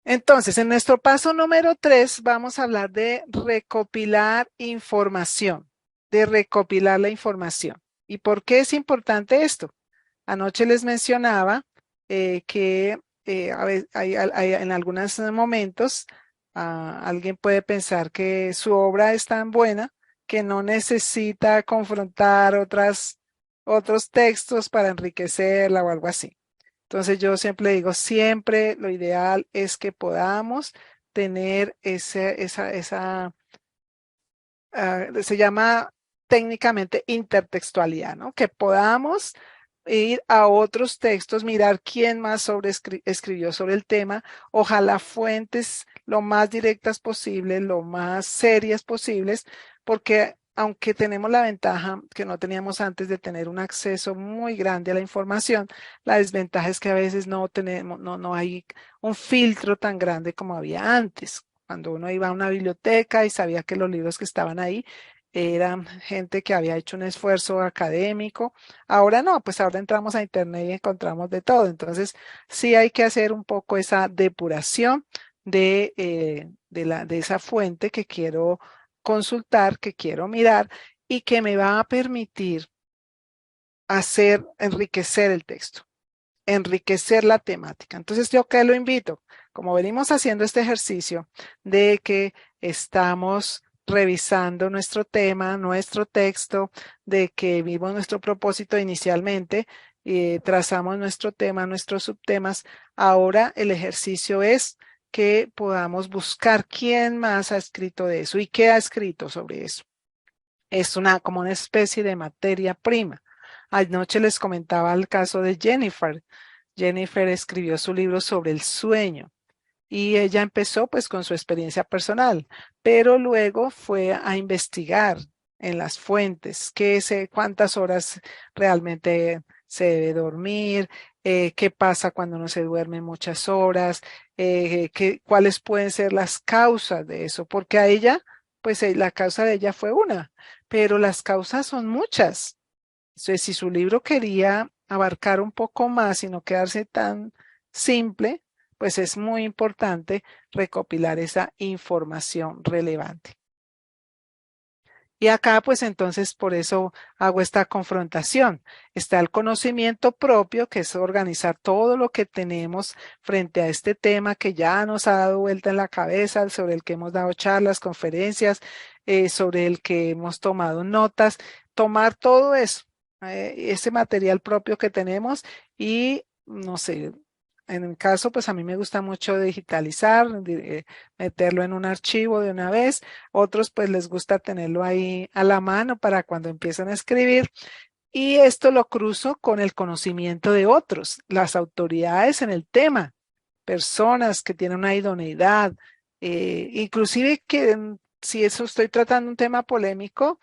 Entonces, en nuestro paso número 3 vamos a hablar de recopilar información, de recopilar la información. ¿Y por qué es importante esto? Anoche les mencionaba que en algunos momentos alguien puede pensar que su obra es tan buena que no necesita confrontar otros textos para enriquecerla o algo así. Entonces yo siempre digo, siempre lo ideal es que podamos tener se llama técnicamente intertextualidad, ¿no? Que podamos ir a otros textos, mirar quién más escribió sobre el tema, ojalá fuentes lo más directas posibles, lo más serias posibles, porque aunque tenemos la ventaja que no teníamos antes de tener un acceso muy grande a la información, la desventaja es que a veces no tenemos, no hay un filtro tan grande como había antes. Cuando uno iba a una biblioteca y sabía que los libros que estaban ahí eran gente que había hecho un esfuerzo académico. Ahora no, pues ahora entramos a internet y encontramos de todo. Entonces, sí hay que hacer un poco esa depuración de esa fuente que quiero consultar, que quiero mirar y que me va a permitir enriquecer el texto, enriquecer la temática. Entonces, yo que lo invito, como venimos haciendo este ejercicio de que estamos revisando nuestro tema, nuestro texto, de que vimos nuestro propósito inicialmente, trazamos nuestro tema, nuestros subtemas, ahora el ejercicio es que podamos buscar quién más ha escrito de eso y qué ha escrito sobre eso. Es como una especie de materia prima. Anoche les comentaba el caso de Jennifer. Jennifer escribió su libro sobre el sueño y ella empezó pues con su experiencia personal, pero luego fue a investigar en las fuentes, cuántas horas realmente se debe dormir, qué pasa cuando no se duerme muchas horas, cuáles pueden ser las causas de eso, porque a ella, pues la causa de ella fue una, pero las causas son muchas. Entonces, si su libro quería abarcar un poco más y no quedarse tan simple, pues es muy importante recopilar esa información relevante. Y acá, pues entonces, por eso hago esta confrontación. Está el conocimiento propio, que es organizar todo lo que tenemos frente a este tema que ya nos ha dado vuelta en la cabeza, sobre el que hemos dado charlas, conferencias, sobre el que hemos tomado notas, tomar todo eso, ese material propio que tenemos y, no sé, en el caso, pues a mí me gusta mucho digitalizar, meterlo en un archivo de una vez. Otros pues les gusta tenerlo ahí a la mano para cuando empiezan a escribir. Y esto lo cruzo con el conocimiento de otros, las autoridades en el tema, personas que tienen una idoneidad, inclusive que si eso estoy tratando un tema polémico,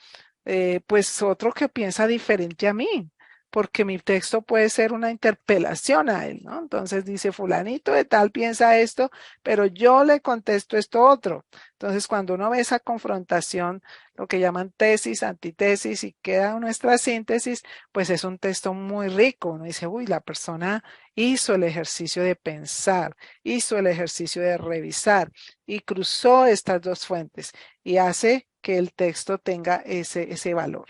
pues otro que piensa diferente a mí, porque mi texto puede ser una interpelación a él, ¿no? Entonces dice fulanito de tal piensa esto, pero yo le contesto esto otro. Entonces cuando uno ve esa confrontación, lo que llaman tesis, antitesis y queda nuestra síntesis, pues es un texto muy rico. Uno dice, uy, la persona hizo el ejercicio de pensar, hizo el ejercicio de revisar y cruzó estas dos fuentes y hace que el texto tenga ese valor.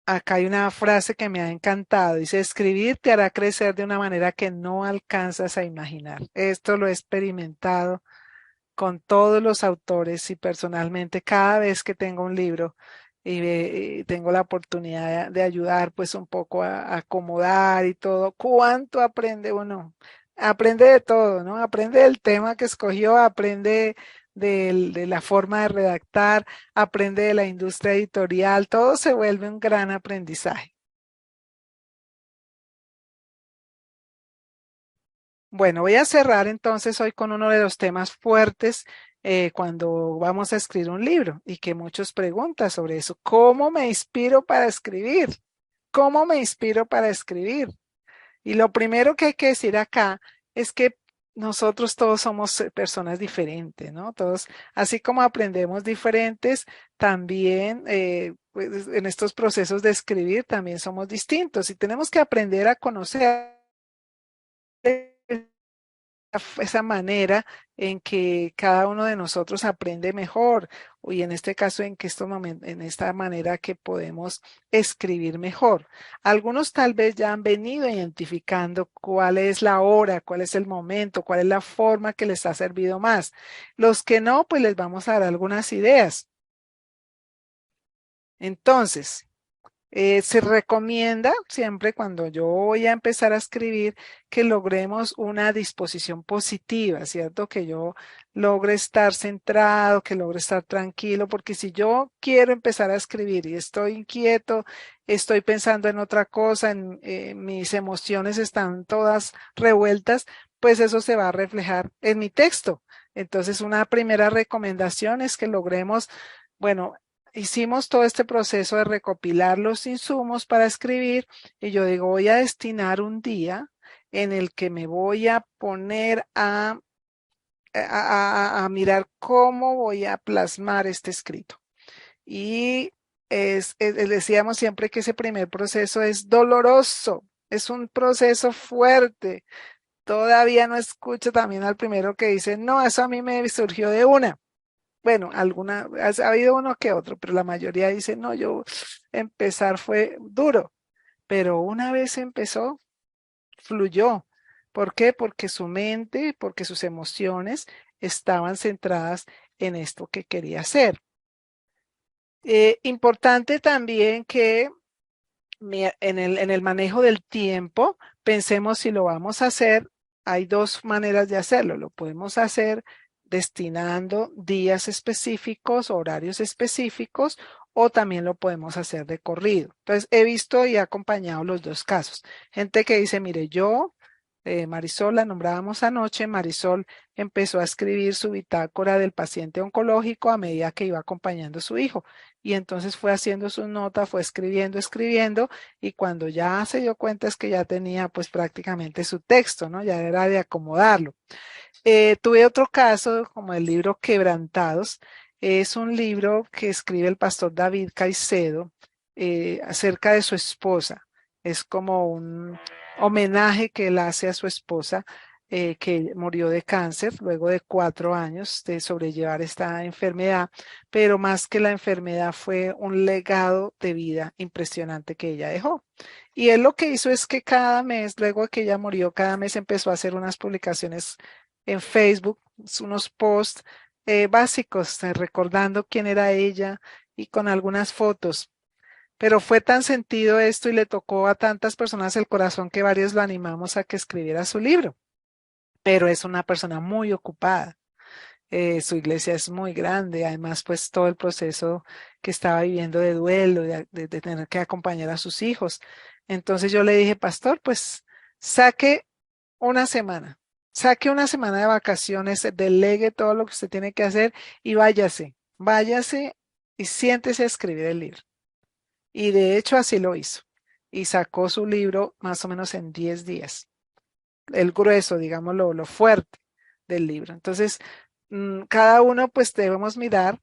Acá hay una frase que me ha encantado. Dice, escribir te hará crecer de una manera que no alcanzas a imaginar. Esto lo he experimentado con todos los autores y personalmente cada vez que tengo un libro y tengo la oportunidad de ayudar pues un poco a acomodar y todo, ¿cuánto aprende uno? Aprende de todo, ¿no? Aprende del tema que escogió, aprende de la forma de redactar, aprende de la industria editorial, todo se vuelve un gran aprendizaje. Bueno, voy a cerrar entonces hoy con uno de los temas fuertes cuando vamos a escribir un libro y que muchos preguntan sobre eso. ¿Cómo me inspiro para escribir? ¿Cómo me inspiro para escribir? Y lo primero que hay que decir acá es que nosotros todos somos personas diferentes, ¿no? Todos, así como aprendemos diferentes, también pues, en estos procesos de escribir también somos distintos y tenemos que aprender a conocer esa manera en que cada uno de nosotros aprende mejor y en este caso en esta manera que podemos escribir mejor. Algunos tal vez ya han venido identificando cuál es la hora, cuál es el momento, cuál es la forma que les ha servido más. Los que no, pues les vamos a dar algunas ideas. Entonces, se recomienda siempre cuando yo voy a empezar a escribir que logremos una disposición positiva, ¿cierto? Que yo logre estar centrado, que logre estar tranquilo, porque si yo quiero empezar a escribir y estoy inquieto, estoy pensando en otra cosa, mis emociones están todas revueltas, pues eso se va a reflejar en mi texto. Entonces, una primera recomendación es que logremos, bueno, hicimos todo este proceso de recopilar los insumos para escribir y yo digo, voy a destinar un día en el que me voy a poner a mirar cómo voy a plasmar este escrito. Y decíamos siempre que ese primer proceso es doloroso, es un proceso fuerte. Todavía no escucho también al primero que dice, no, eso a mí me surgió de una. Bueno, ha habido uno que otro, pero la mayoría dice, no, yo empezar fue duro, pero una vez empezó, fluyó. ¿Por qué? Porque su mente, porque sus emociones estaban centradas en esto que quería hacer. Importante también que en el manejo del tiempo, pensemos si lo vamos a hacer. Hay dos maneras de hacerlo. Lo podemos hacer destinando días específicos, horarios específicos, o también lo podemos hacer de corrido. Entonces, he visto y he acompañado los dos casos. Gente que dice, mire, Marisol, la nombrábamos anoche, Marisol empezó a escribir su bitácora del paciente oncológico a medida que iba acompañando a su hijo. Y entonces fue haciendo sus notas, fue escribiendo, y cuando ya se dio cuenta es que ya tenía pues prácticamente su texto, ¿no? Ya era de acomodarlo. Tuve otro caso como el libro Quebrantados. Es un libro que escribe el pastor David Caicedo acerca de su esposa. Es como un homenaje que él hace a su esposa, que murió de cáncer luego de 4 años de sobrellevar esta enfermedad, pero más que la enfermedad fue un legado de vida impresionante que ella dejó. Y él lo que hizo es que cada mes, luego de que ella murió, cada mes empezó a hacer unas publicaciones en Facebook, unos posts básicos, recordando quién era ella y con algunas fotos. Pero fue tan sentido esto y le tocó a tantas personas el corazón que varios lo animamos a que escribiera su libro. Pero es una persona muy ocupada. Su iglesia es muy grande, además pues todo el proceso que estaba viviendo de duelo, de tener que acompañar a sus hijos. Entonces yo le dije, pastor, pues saque una semana, saque una semana de vacaciones, delegue todo lo que usted tiene que hacer y váyase y siéntese a escribir el libro. Y de hecho así lo hizo. Y sacó su libro más o menos en 10 días. El grueso, digamos, lo fuerte del libro. Entonces, cada uno pues debemos mirar.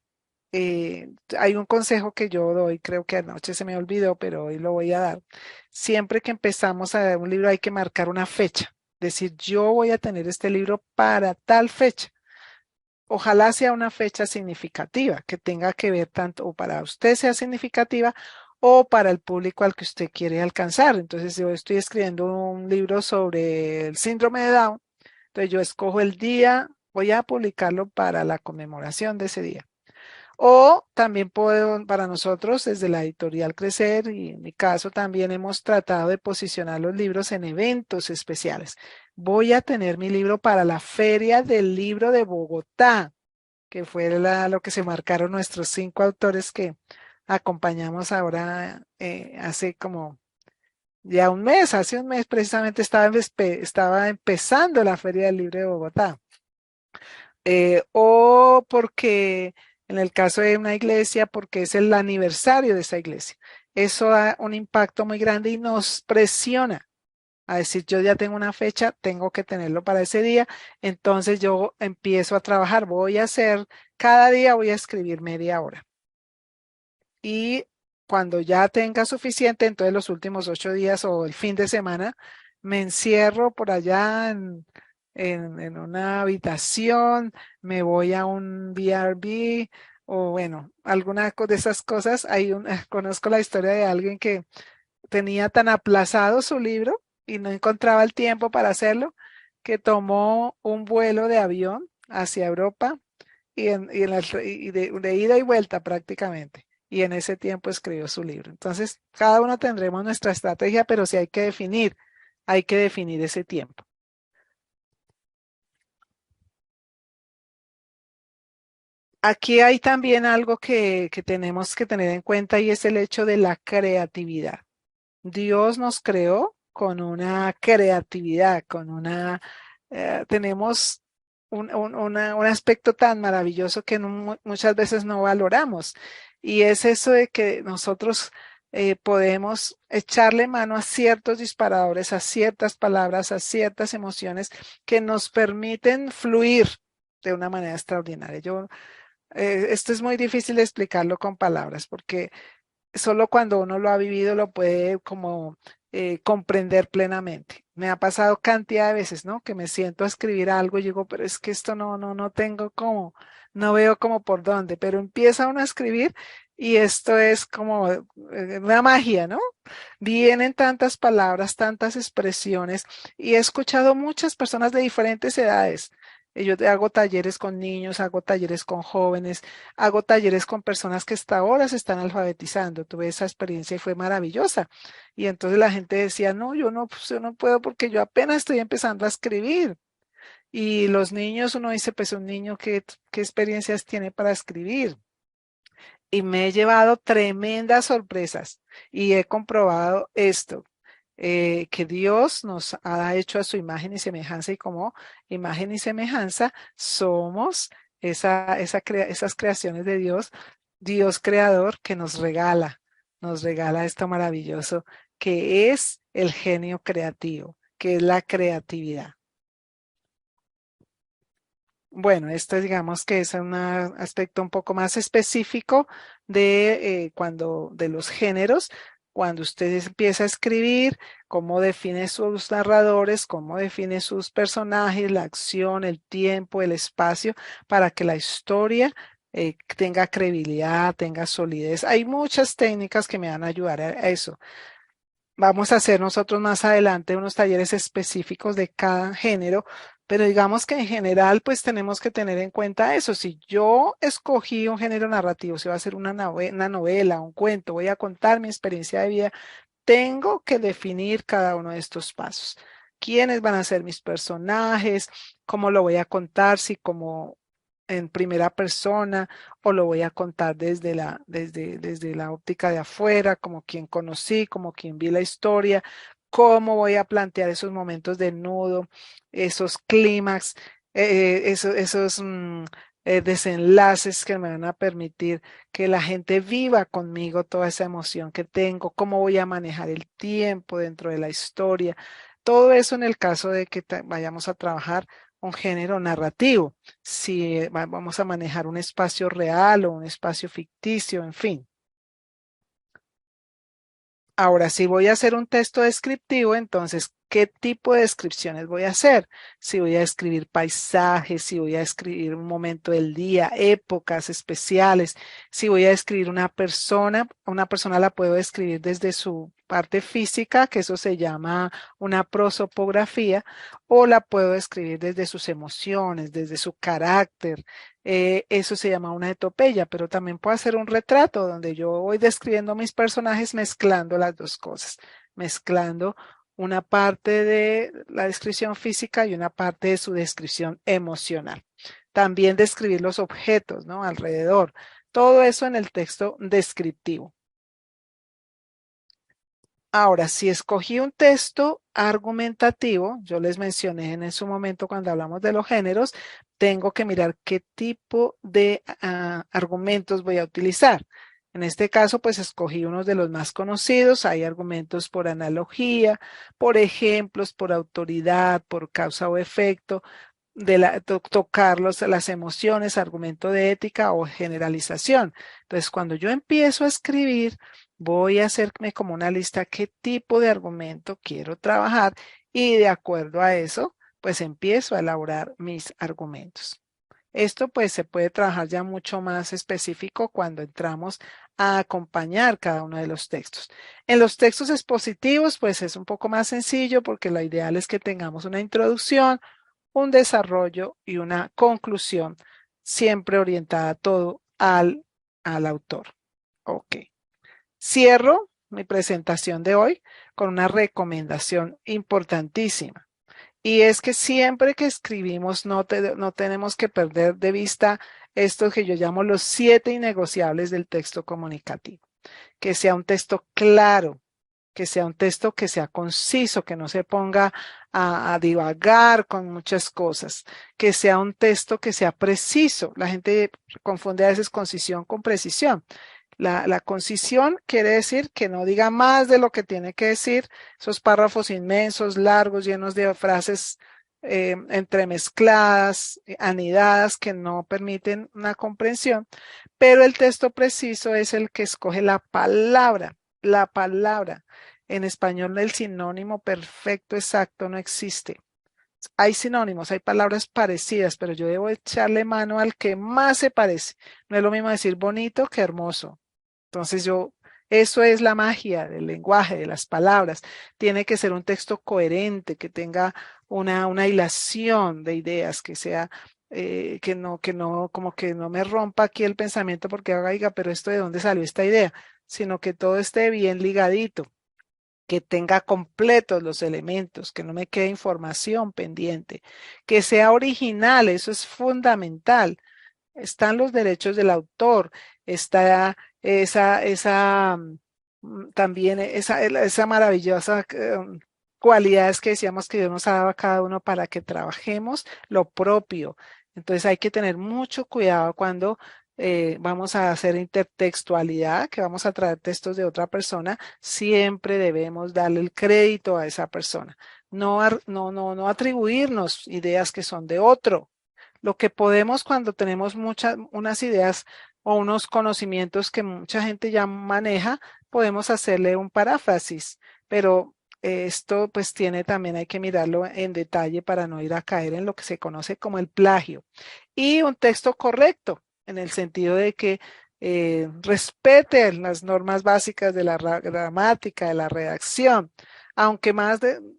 Hay un consejo que yo doy, creo que anoche se me olvidó, pero hoy lo voy a dar. Siempre que empezamos a ver un libro hay que marcar una fecha. Decir, yo voy a tener este libro para tal fecha. Ojalá sea una fecha significativa, que tenga que ver tanto o para usted sea significativa o para el público al que usted quiere alcanzar. Entonces, yo estoy escribiendo un libro sobre el síndrome de Down. Entonces, yo escojo el día, voy a publicarlo para la conmemoración de ese día. O también puedo, para nosotros, desde la editorial Crecer, y en mi caso también hemos tratado de posicionar los libros en eventos especiales. Voy a tener mi libro para la Feria del Libro de Bogotá, que fue lo que se marcaron nuestros 5 autores que acompañamos ahora hace como ya un mes, hace un mes precisamente estaba empezando la Feria del Libro de Bogotá. O porque en el caso de una iglesia, porque es el aniversario de esa iglesia. Eso da un impacto muy grande y nos presiona a decir, yo ya tengo una fecha, tengo que tenerlo para ese día, entonces yo empiezo a trabajar, cada día voy a escribir media hora. Y cuando ya tenga suficiente, entonces los últimos 8 días o el fin de semana, me encierro por allá en una habitación, me voy a un B&B o bueno, alguna de esas cosas. Conozco la historia de alguien que tenía tan aplazado su libro y no encontraba el tiempo para hacerlo, que tomó un vuelo de avión hacia Europa y de ida y vuelta prácticamente. Y en ese tiempo escribió su libro. Entonces, cada uno tendremos nuestra estrategia, pero sí hay que definir ese tiempo. Aquí hay también algo que tenemos que tener en cuenta y es el hecho de la creatividad. Dios nos creó con una creatividad, tenemos un aspecto tan maravilloso que muchas veces no valoramos. Y es eso de que nosotros podemos echarle mano a ciertos disparadores, a ciertas palabras, a ciertas emociones que nos permiten fluir de una manera extraordinaria. Esto es muy difícil de explicarlo con palabras porque solo cuando uno lo ha vivido lo puede como comprender plenamente. Me ha pasado cantidad de veces, ¿no? Que me siento a escribir algo y digo, pero es que esto no tengo cómo, no veo como por dónde, pero empieza uno a escribir y esto es como una magia, ¿no? Vienen tantas palabras, tantas expresiones y he escuchado muchas personas de diferentes edades. Yo hago talleres con niños, hago talleres con jóvenes, hago talleres con personas que hasta ahora se están alfabetizando. Tuve esa experiencia y fue maravillosa. Y entonces la gente decía, no, pues, yo no puedo porque yo apenas estoy empezando a escribir. Y los niños, uno dice, pues un niño, ¿qué experiencias tiene para escribir? Y me he llevado tremendas sorpresas y he comprobado esto, que Dios nos ha hecho a su imagen y semejanza y como imagen y semejanza somos esas creaciones de Dios, Dios creador que nos regala esto maravilloso que es el genio creativo, que es la creatividad. Bueno, esto digamos que es un aspecto un poco más específico de los géneros. Cuando usted empieza a escribir, cómo define sus narradores, cómo define sus personajes, la acción, el tiempo, el espacio, para que la historia tenga credibilidad, tenga solidez. Hay muchas técnicas que me van a ayudar a eso. Vamos a hacer nosotros más adelante unos talleres específicos de cada género, pero digamos que en general pues tenemos que tener en cuenta eso. Si yo escogí un género narrativo, si va a ser una novela, un cuento, voy a contar mi experiencia de vida, tengo que definir cada uno de estos pasos. ¿Quiénes van a ser mis personajes? ¿Cómo lo voy a contar? Si como en primera persona o lo voy a contar desde la óptica de afuera, como quien conocí, como quien vi la historia, cómo voy a plantear esos momentos de nudo, esos clímax, esos desenlaces que me van a permitir que la gente viva conmigo toda esa emoción que tengo, cómo voy a manejar el tiempo dentro de la historia. Todo eso en el caso de que vayamos a trabajar un género narrativo, si vamos a manejar un espacio real o un espacio ficticio, en fin. Ahora, si voy a hacer un texto descriptivo, entonces, ¿qué tipo de descripciones voy a hacer? Si voy a escribir paisajes, si voy a escribir un momento del día, épocas especiales, si voy a escribir una persona la puedo describir desde su parte física, que eso se llama una prosopografía, o la puedo escribir desde sus emociones, desde su carácter, eso se llama una etopeya, pero también puedo hacer un retrato donde yo voy describiendo mis personajes mezclando las dos cosas, mezclando una parte de la descripción física y una parte de su descripción emocional. También describir los objetos, ¿no? Alrededor. Todo eso en el texto descriptivo. Ahora, si escogí un texto argumentativo, yo les mencioné en su momento cuando hablamos de los géneros, tengo que mirar qué tipo de argumentos voy a utilizar. En este caso, pues escogí unos de los más conocidos. Hay argumentos por analogía, por ejemplos, por autoridad, por causa o efecto, tocar las emociones, argumento de ética o generalización. Entonces, cuando yo empiezo a escribir, voy a hacerme como una lista qué tipo de argumento quiero trabajar y de acuerdo a eso, pues empiezo a elaborar mis argumentos. Esto pues se puede trabajar ya mucho más específico cuando entramos a acompañar cada uno de los textos. En los textos expositivos pues es un poco más sencillo porque lo ideal es que tengamos una introducción, un desarrollo y una conclusión, siempre orientada todo al autor. Ok. Cierro mi presentación de hoy con una recomendación importantísima. Y es que siempre que escribimos no tenemos que perder de vista esto que yo llamo los 7 innegociables del texto comunicativo. Que sea un texto claro, que sea un texto que sea conciso, que no se ponga a divagar con muchas cosas, que sea un texto que sea preciso. La gente confunde a veces concisión con precisión. La concisión quiere decir que no diga más de lo que tiene que decir, esos párrafos inmensos, largos, llenos de frases entremezcladas, anidadas, que no permiten una comprensión, pero el texto preciso es el que escoge la palabra, la palabra. En español el sinónimo perfecto exacto no existe. Hay sinónimos, hay palabras parecidas, pero yo debo echarle mano al que más se parece. No es lo mismo decir bonito que hermoso. Entonces eso es la magia del lenguaje, de las palabras. Tiene que ser un texto coherente, que tenga una hilación de ideas, que sea, como que no me rompa aquí el pensamiento porque oiga, pero esto de dónde salió esta idea, sino que todo esté bien ligadito, que tenga completos los elementos, que no me quede información pendiente, que sea original, eso es fundamental. Están los derechos del autor, está también esa maravillosa cualidades que decíamos que Dios nos ha dado a cada uno para que trabajemos lo propio. Entonces hay que tener mucho cuidado cuando vamos a hacer intertextualidad, que vamos a traer textos de otra persona, siempre debemos darle el crédito a esa persona, no atribuirnos ideas que son de otro. Lo que podemos cuando tenemos unas ideas o unos conocimientos que mucha gente ya maneja, podemos hacerle un paráfrasis, pero esto pues tiene también, hay que mirarlo en detalle para no ir a caer en lo que se conoce como el plagio. Y un texto correcto, en el sentido de que respete las normas básicas de la gramática, de la redacción, aunque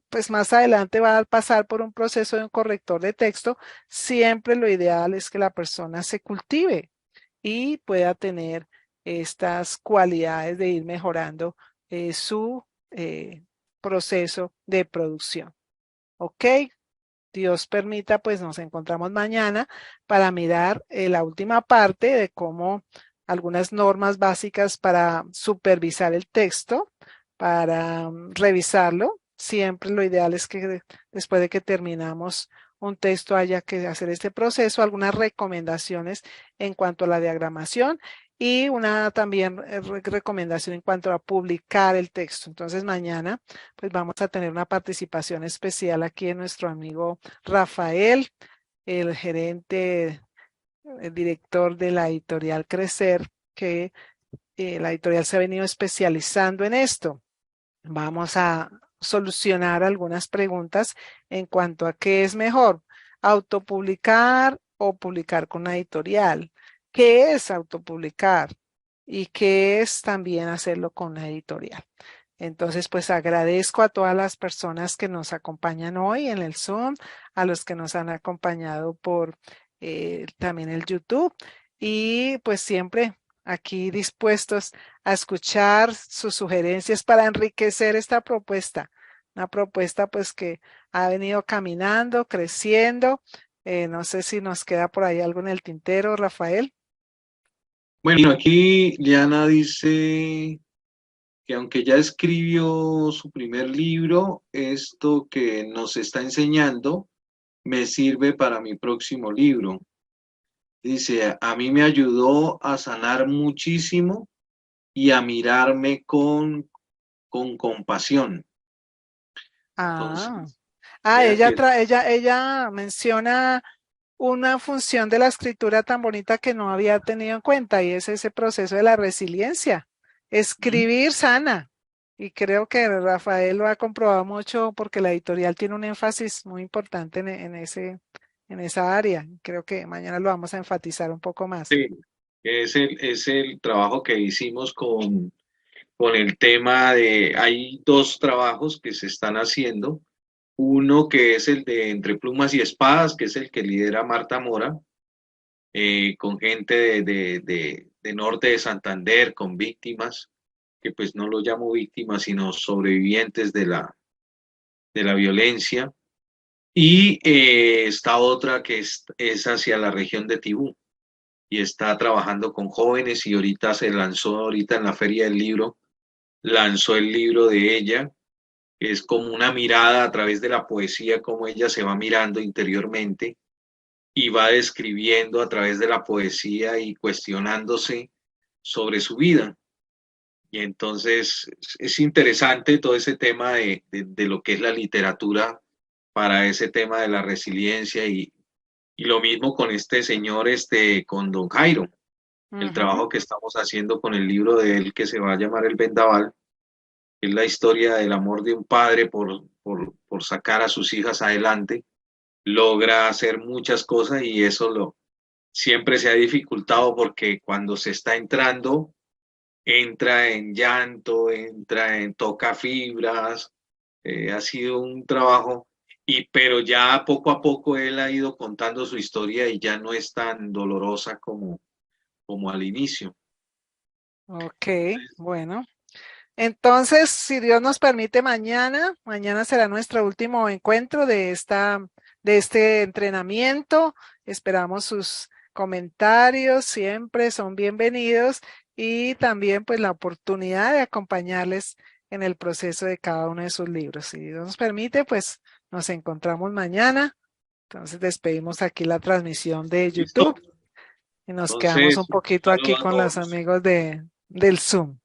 pues más adelante va a pasar por un proceso de un corrector de texto, siempre lo ideal es que la persona se cultive y pueda tener estas cualidades de ir mejorando su proceso de producción. ¿Ok? Dios permita, pues nos encontramos mañana para mirar la última parte de cómo algunas normas básicas para supervisar el texto, para revisarlo. Siempre lo ideal es que después de que terminamos un texto haya que hacer este proceso, algunas recomendaciones en cuanto a la diagramación y una también recomendación en cuanto a publicar el texto. Entonces mañana pues vamos a tener una participación especial aquí de nuestro amigo Rafael, el gerente, el director de la editorial Crecer, que la editorial se ha venido especializando en esto. Vamos a solucionar algunas preguntas en cuanto a qué es mejor, autopublicar o publicar con una editorial. ¿Qué es autopublicar? Y qué es también hacerlo con una editorial. Entonces, pues agradezco a todas las personas que nos acompañan hoy en el Zoom, a los que nos han acompañado por también el YouTube y pues siempre aquí dispuestos a escuchar sus sugerencias para enriquecer esta propuesta. Una propuesta pues que ha venido caminando, creciendo. No sé si nos queda por ahí algo en el tintero, Rafael. Bueno, aquí Liana dice que aunque ya escribió su primer libro, esto que nos está enseñando me sirve para mi próximo libro. Dice, a mí me ayudó a sanar muchísimo y a mirarme con compasión. Ah, Entonces, vea ella, que ella menciona una función de la escritura tan bonita que no había tenido en cuenta y es ese proceso de la resiliencia. ujú, Escribir sana. Y creo que Rafael lo ha comprobado mucho porque la editorial tiene un énfasis muy importante en esa área. Creo que mañana lo vamos a enfatizar un poco más. sí, es el trabajo que hicimos con el tema de, hay dos trabajos que se están haciendo. Uno que es el de Entre Plumas y Espadas, que es el que lidera Marta Mora, con gente de norte de Santander, con víctimas, que pues no lo llamo víctimas, sino sobrevivientes de la violencia. Y está otra que es hacia la región de Tibú y está trabajando con jóvenes y ahorita se lanzó, ahorita en la Feria del Libro, lanzó el libro de ella, que es como una mirada a través de la poesía, como ella se va mirando interiormente y va describiendo a través de la poesía y cuestionándose sobre su vida. Y entonces es interesante todo ese tema de lo que es la literatura para ese tema de la resiliencia y lo mismo con este señor, con don Jairo, el Ujú. trabajo que estamos haciendo con el libro de él que se va a llamar El Vendaval, que es la historia del amor de un padre por sacar a sus hijas adelante, logra hacer muchas cosas y eso siempre se ha dificultado porque cuando se está entrando, entra en llanto, entra en toca fibras, ha sido un trabajo, pero ya poco a poco él ha ido contando su historia y ya no es tan dolorosa como al inicio. Ok, bueno. Entonces, si Dios nos permite, mañana será nuestro último encuentro de este entrenamiento. Esperamos sus comentarios, siempre son bienvenidos y también pues la oportunidad de acompañarles en el proceso de cada uno de sus libros. Si Dios nos permite, pues nos encontramos mañana. Entonces despedimos aquí la transmisión de ¿Listo? YouTube y nos quedamos un Entonces, poquito aquí saludos a con los todos. amigos del Zoom.